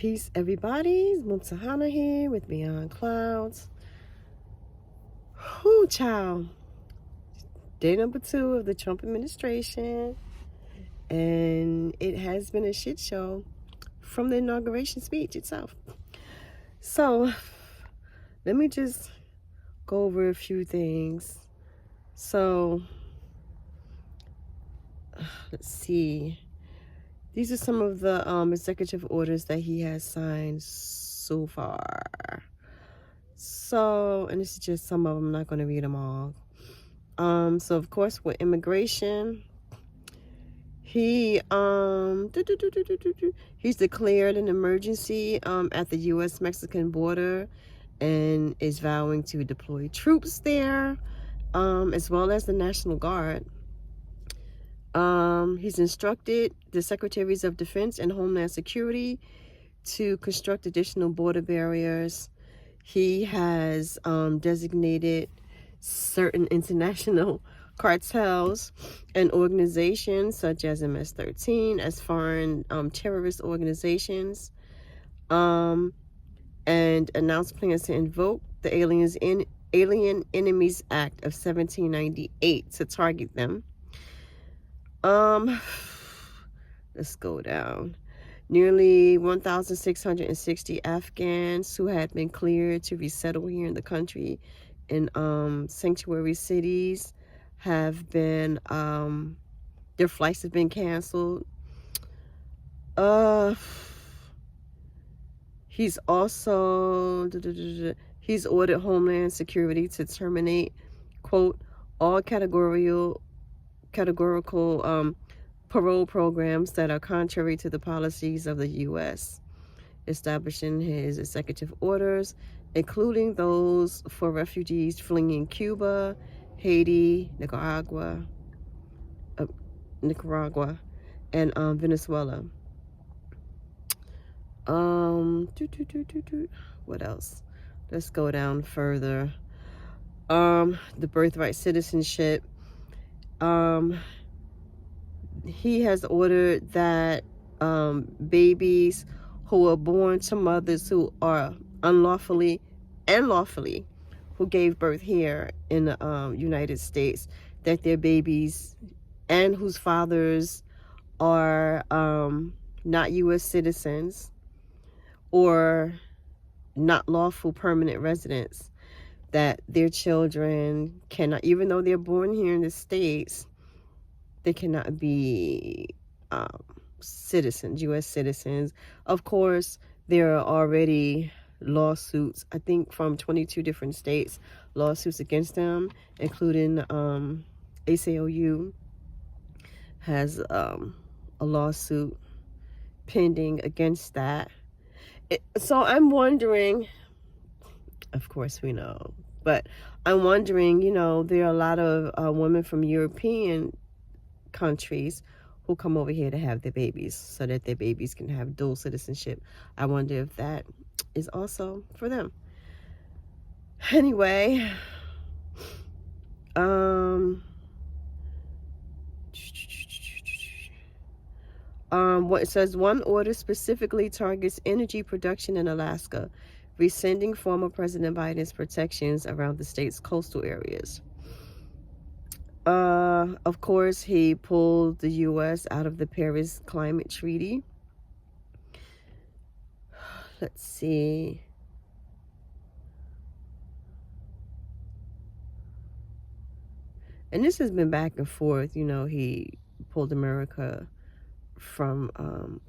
Peace, everybody. Mumsahana here with Beyond Clouds. Whoo, child. Day number 2 of the Trump administration. And it has been a shit show from the inauguration speech itself. So, let me just go over a few things. So, let's see. These are some of the executive orders that he has signed so far. So, and this is just some of them. I'm not going to read them all. So of course with immigration, he's declared an emergency at the U.S.-Mexican border and is vowing to deploy troops there, as well as the National Guard. He's instructed the Secretaries of Defense and Homeland Security to construct additional border barriers. He has designated certain international cartels and organizations such as MS-13 as foreign terrorist organizations, and announced plans to invoke the Alien Enemies Act of 1798 to target them. Let's go down. Nearly 1,660 Afghans who had been cleared to resettle here in the country in sanctuary cities have been, their flights have been canceled. He's also, he's ordered Homeland Security to terminate, quote, all categorical parole programs that are contrary to the policies of the U.S., establishing his executive orders, including those for refugees fleeing Cuba, Haiti, Nicaragua, and Venezuela. What else? Let's go down further. The birthright citizenship. He has ordered that babies who are born to mothers who are unlawfully and lawfully who gave birth here in the United States, that their babies and whose fathers are not U.S. citizens or not lawful permanent residents, that their children cannot, even though they're born here in the States, they cannot be citizens, U.S. citizens. Of course, there are already lawsuits, I think from 22 different states, lawsuits against them, including ACLU has a lawsuit pending against that. So I'm wondering, of course we know, but I'm wondering, you know, there are a lot of women from European countries who come over here to have their babies so that their babies can have dual citizenship. I wonder if that is also for them. Anyway, what it says, one order specifically targets energy production in Alaska, rescinding former President Biden's protections around the state's coastal areas. Of course, he pulled the U.S. out of the Paris Climate Treaty. Let's see. And this has been back and forth. You know, he pulled America from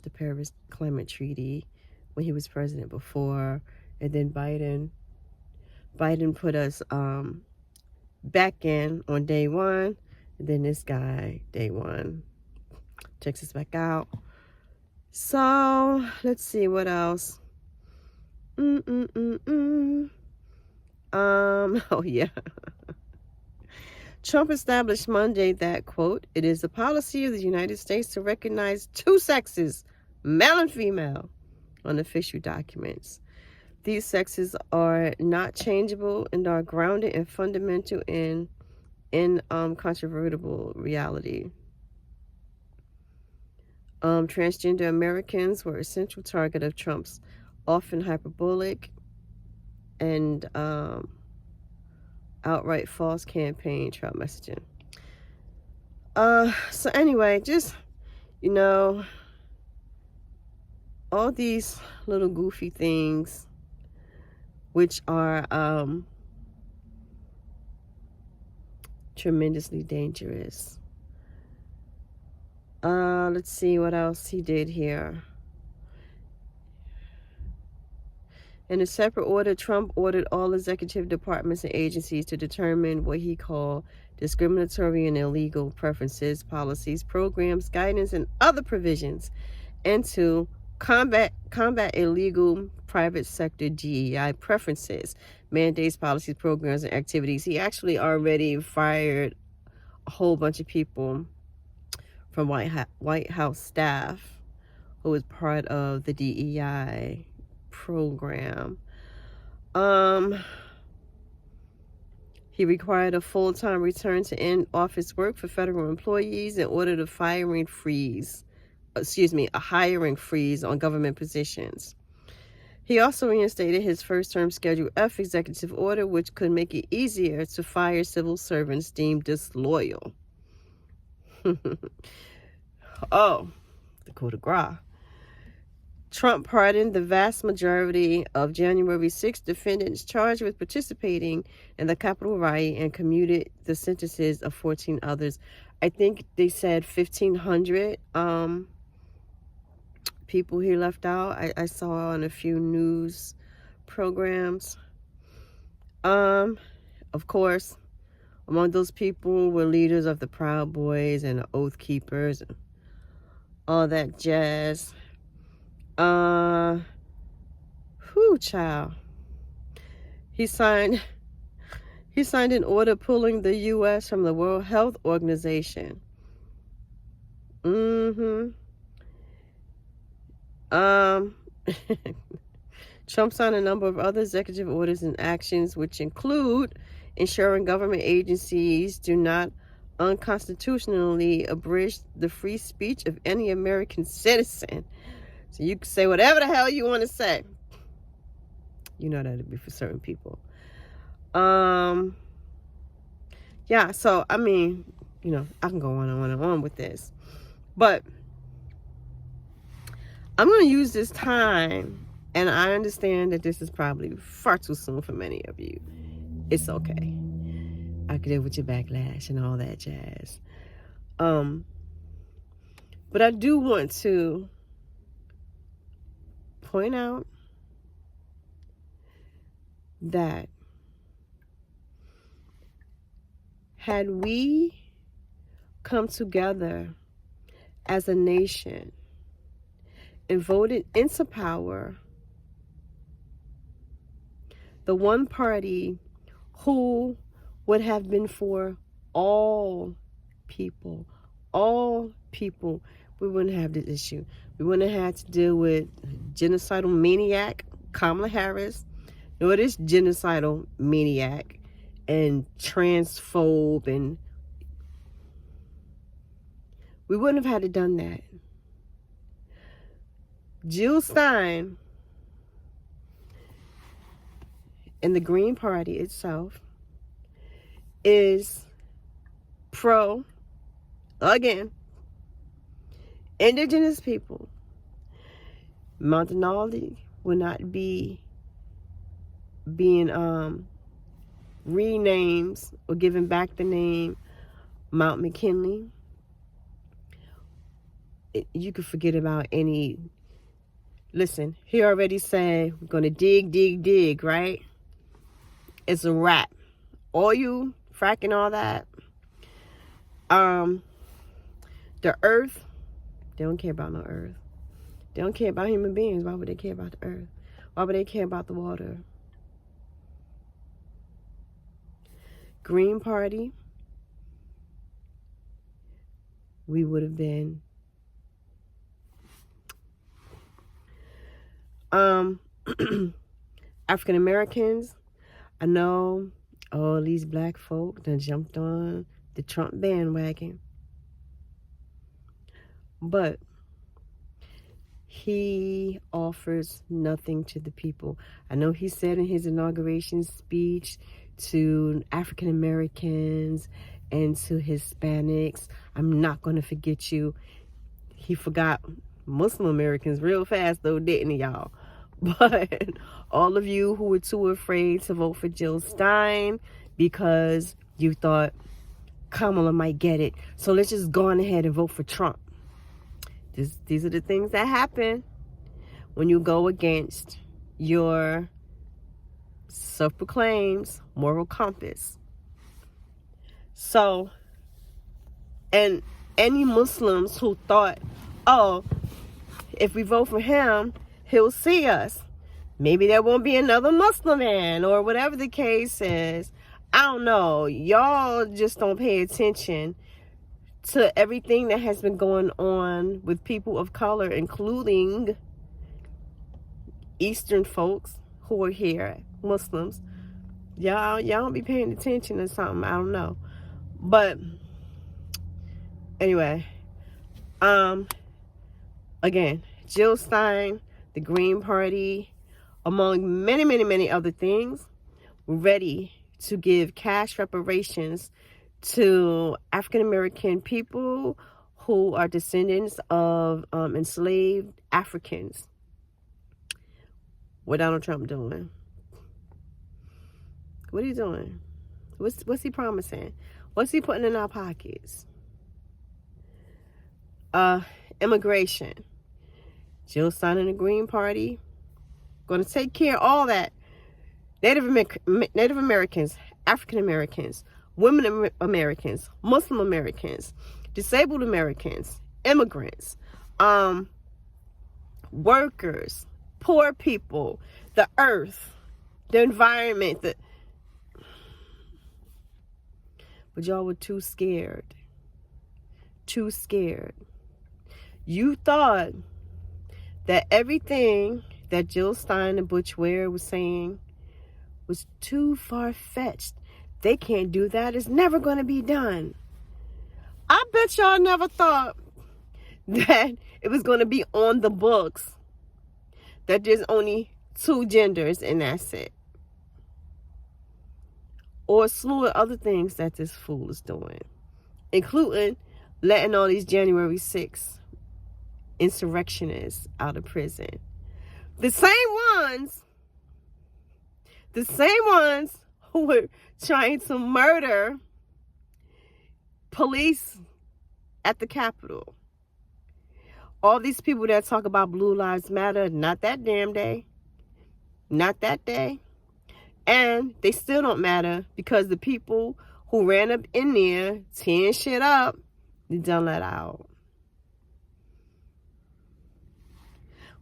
the Paris Climate Treaty when he was president before. And then Biden put us back in on day one. And then this guy, day one, checks us back out. So, let's see what else. Oh yeah. Trump established Monday that, quote, it is the policy of the United States to recognize two sexes, male and female, on official documents. These sexes are not changeable and are grounded in fundamental and incontrovertible reality. Transgender Americans were a central target of Trump's often hyperbolic and outright false campaign trail messaging. So anyway, just, you know, all these little goofy things, which are tremendously dangerous. Let's see what else he did here. In a separate order, Trump ordered all executive departments and agencies to determine what he called discriminatory and illegal preferences, policies, programs, guidance, and other provisions, and to combat illegal private sector DEI preferences, mandates, policies, programs, and activities. He actually already fired a whole bunch of people from White House staff who was part of the DEI program. He required a full-time return to in-office work for federal employees and ordered a hiring freeze on government positions. He also reinstated his first-term Schedule F executive order, which could make it easier to fire civil servants deemed disloyal. Oh, the coup de grace. Trump pardoned the vast majority of January 6 defendants charged with participating in the Capitol riot and commuted the sentences of 14 others. I think they said 1,500 people he left out. I saw on a few news programs. Of course, among those people were leaders of the Proud Boys and the Oath Keepers and all that jazz. Child. He signed an order pulling the U.S. from the World Health Organization. Trump signed a number of other executive orders and actions, which include ensuring government agencies do not unconstitutionally abridge the free speech of any American citizen. So you can say whatever the hell you want to say. You know that'd be for certain people. Yeah, so I mean, you know, I can go on and on with this. But I'm going to use this time, and I understand that this is probably far too soon for many of you. It's okay. I can deal with your backlash and all that jazz. But I do want to point out that had we come together as a nation and voted into power the one party who would have been for all people, we wouldn't have this issue. We wouldn't have had to deal with genocidal maniac Kamala Harris, nor this genocidal maniac and transphobe, and we wouldn't have had to done that. Jill Stein and the Green Party itself is pro, again, Indigenous people. Mountainality will not be being renames or given back the name Mount McKinley. You could forget about any. Listen, he already said we're gonna dig, right? It's a wrap. All you fracking, all that. The earth, they don't care about no earth. They don't care about human beings. Why would they care about the earth? Why would they care about the water? Green Party, we would have been African Americans. I know all these black folk that jumped on the Trump bandwagon, but he offers nothing to the people. I know he said in his inauguration speech to African Americans and to Hispanics, I'm not going to forget you. He forgot Muslim Americans real fast though, didn't he, y'all? But all of you who were too afraid to vote for Jill Stein because you thought Kamala might get it, so let's just go on ahead and vote for Trump. These are the things that happen when you go against your self-proclaimed moral compass. So, and any Muslims who thought, oh, if we vote for him, he'll see us. Maybe there won't be another Muslim man, or whatever the case is. I don't know. Y'all just don't pay attention to everything that has been going on with people of color, including Eastern folks who are here, Muslims. Y'all don't be paying attention or something. I don't know. But anyway, again, Jill Stein, the Green Party, among many, many, many other things, ready to give cash reparations to African American people who are descendants of enslaved Africans. What Donald Trump doing? What are you doing? What's he promising? What's he putting in our pockets? Immigration. Jill Stein and the Green Party going to take care of all that. Native Americans, African Americans, women Americans, Muslim Americans, disabled Americans, immigrants, workers, poor people, the earth, the environment. But y'all were too scared. Too scared. You thought that everything that Jill Stein and Butch Ware was saying was too far-fetched. They can't do that. It's never going to be done. I bet y'all never thought that it was going to be on the books that there's only 2 genders and that's it. Or a slew of other things that this fool is doing, including letting all these January 6th insurrectionists out of prison. The same ones who were trying to murder police at the Capitol. All these people that talk about Blue Lives Matter, not that damn day. Not that day. And they still don't matter because the people who ran up in there tearing shit up, they done let out.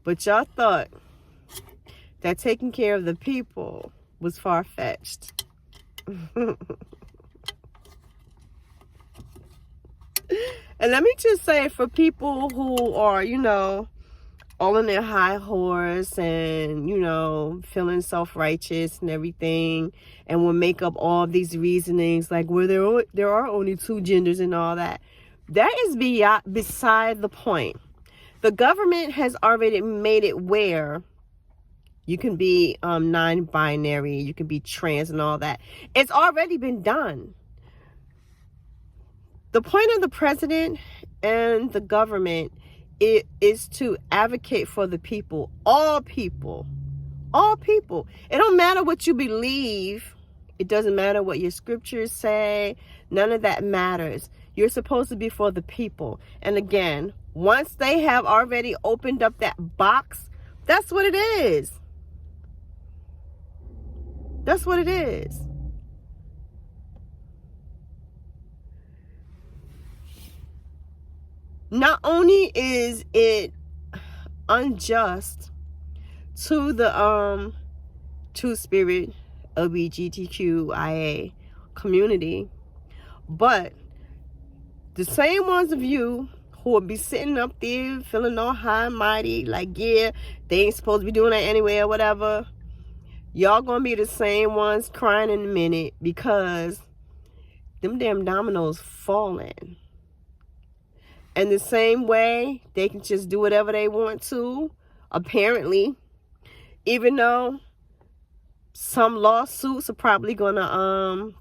But y'all thought that taking care of the people was far-fetched. And let me just say, for people who are, all in their high horse and, feeling self-righteous and everything, and will make up all these reasonings like where there are only 2 genders and all that. That is beside the point. The government has already made it where you can be non-binary, you can be trans and all that. It's already been done. The point of the president and the government is to advocate for the people, all people, all people. It don't matter what you believe. It doesn't matter what your scriptures say. None of that matters. You're supposed to be for the people. And again, once they have already opened up that box, that's what it is. That's what it is. Not only is it unjust to the Two-Spirit LGBTQIA community, but the same ones of you who will be sitting up there feeling all high and mighty, like, yeah, they ain't supposed to be doing that anyway or whatever, y'all gonna be the same ones crying in a minute because them damn dominoes falling. And the same way, they can just do whatever they want to, apparently, even though some lawsuits are probably going to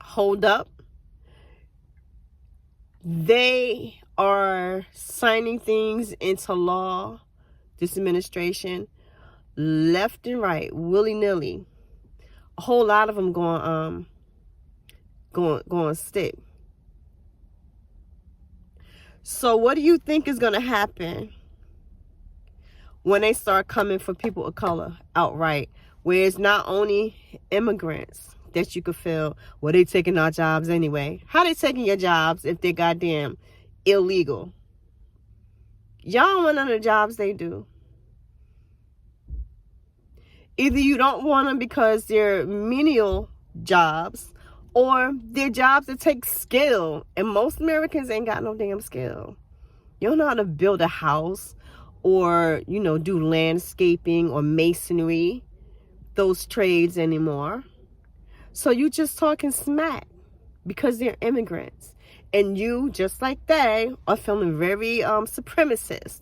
hold up. They are signing things into law, this administration, left and right, willy-nilly. A whole lot of them going stick. So what do you think is going to happen when they start coming for people of color outright, where it's not only immigrants that you could feel, well, they taking our jobs anyway? How they taking your jobs if they're goddamn illegal? Y'all don't want none of the jobs they do. Either you don't want them because they're menial jobs, or they're jobs that take skill. And most Americans ain't got no damn skill. You don't know how to build a house, or, you know, do landscaping or masonry, those trades anymore. So you just talking smack because they're immigrants. And you, just like they, are feeling very supremacist.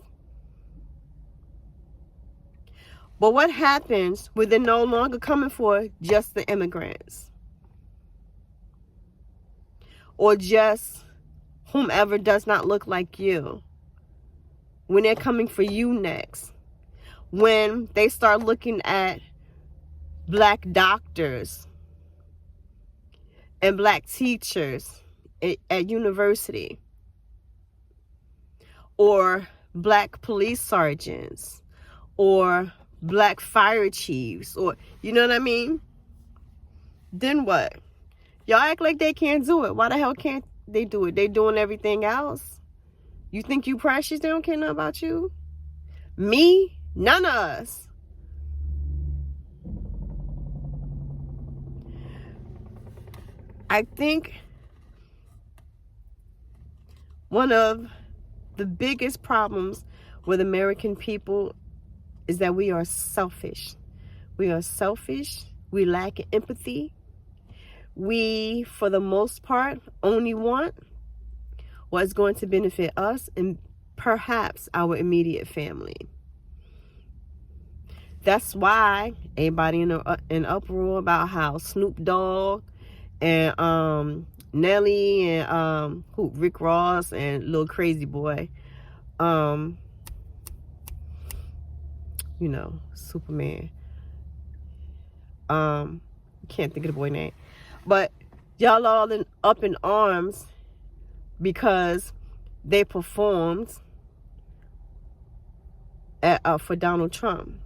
But what happens when they're no longer coming for just the immigrants? Or just whomever does not look like you? When they're coming for you next? When they start looking at black doctors and black teachers at university, or black police sergeants, or black fire chiefs, or, you know what I mean? Then what? Y'all act like they can't do it. Why the hell can't they do it? They doing everything else. You think you precious? They don't care nothing about you. Me? None of us. I think one of the biggest problems with American people is that we are selfish. We are selfish. We lack empathy. We, for the most part, only want what's going to benefit us and perhaps our immediate family. That's why everybody in uproar about how Snoop Dogg and Nelly and Rick Ross and Lil Crazy Boy, you know, Superman. Can't think of the boy name, but y'all all up in arms because they performed for Donald Trump,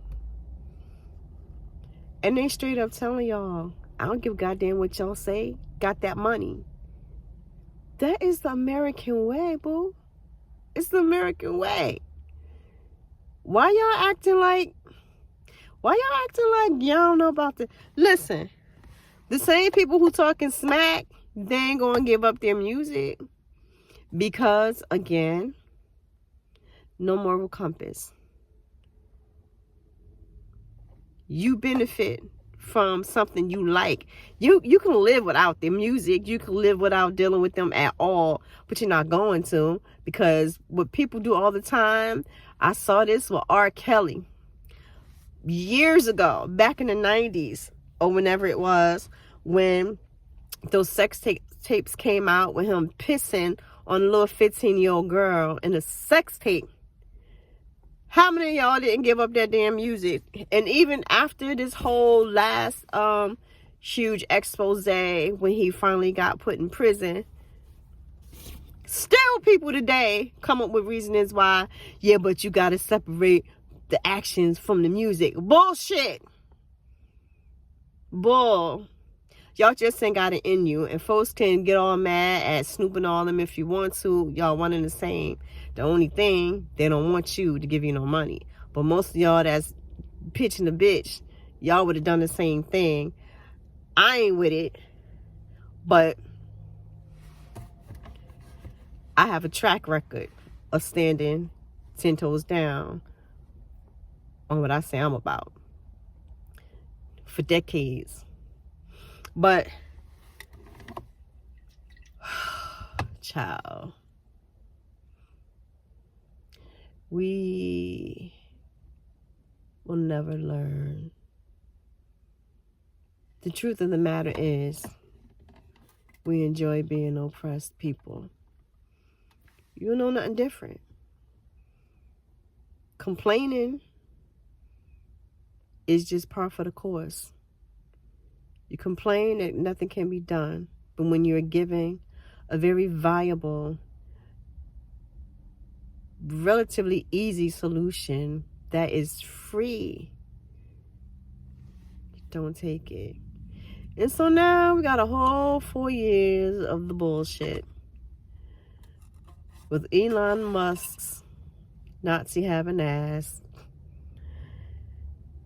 and they straight up telling y'all, I don't give a goddamn what y'all say. Got that money. That is the American way, boo. It's the American way. Why y'all acting like y'all don't know about the... Listen, the same people who talking smack, they ain't gonna give up their music because, again, no moral compass. You benefit from something you like. You can live without their music. You can live without dealing with them at all, but you're not going to, because what people do all the time, I saw this with R. Kelly years ago, back in the 90s or whenever it was, when those sex tapes came out with him pissing on a little 15-year-old girl in a sex tape. How many of y'all didn't give up that damn music? And even after this whole last huge expose, when he finally got put in prison, still people today come up with reasons why, yeah, but you got to separate the actions from the music. Bullshit. Bull. Y'all just ain't got it in you. And folks can get all mad at Snoop and all them if you want to. Y'all one and the same. The only thing, they don't want you to give you no money. But most of y'all that's pitching the bitch, y'all would have done the same thing. I ain't with it. But I have a track record of standing 10 toes down on what I say I'm about for decades. But, child, we will never learn. The truth of the matter is, we enjoy being oppressed people. You know nothing different. Complaining is just par for the course. You complain that nothing can be done, but when you're giving a very viable, relatively easy solution that is free, don't take it. And so now we got a whole 4 years of the bullshit with Elon Musk's Nazi having ass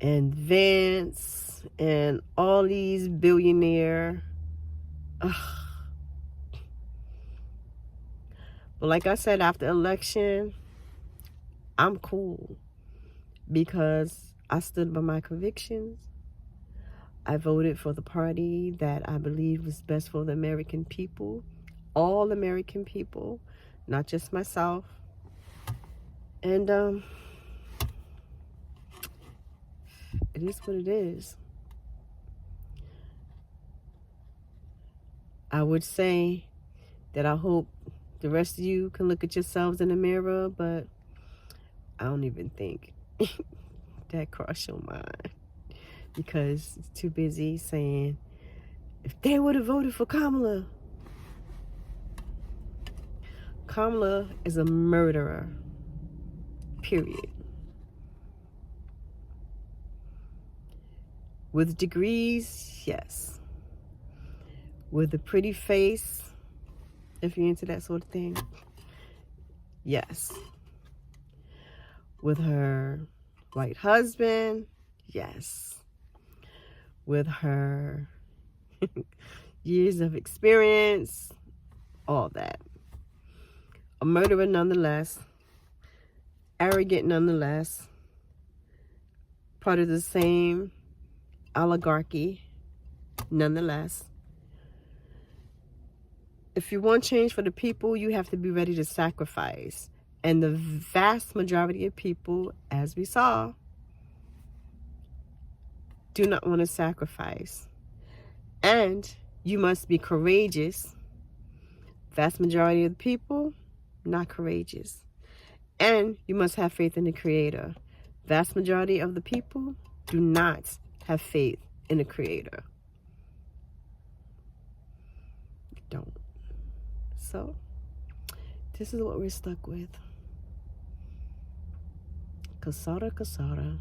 and Vance and all these billionaire. Ugh. But like I said, after election, I'm cool because I stood by my convictions. I voted for the party that I believe was best for the American people, all American people, not just myself. And it is what it is. I would say that I hope the rest of you can look at yourselves in the mirror, but I don't even think that crossed your mind, because it's too busy saying, if they would have voted for Kamala. Kamala is a murderer, period. With degrees, yes. With a pretty face, if you're into that sort of thing, yes. With her white husband, yes. With her years of experience, all that. A murderer nonetheless, arrogant nonetheless, part of the same oligarchy nonetheless. If you want change for the people, you have to be ready to sacrifice. And the vast majority of people, as we saw, do not want to sacrifice. And you must be courageous. Vast majority of the people, not courageous. And you must have faith in the Creator. Vast majority of the people do not have faith in the Creator. Don't. So, this is what we're stuck with. Kasara, kasara.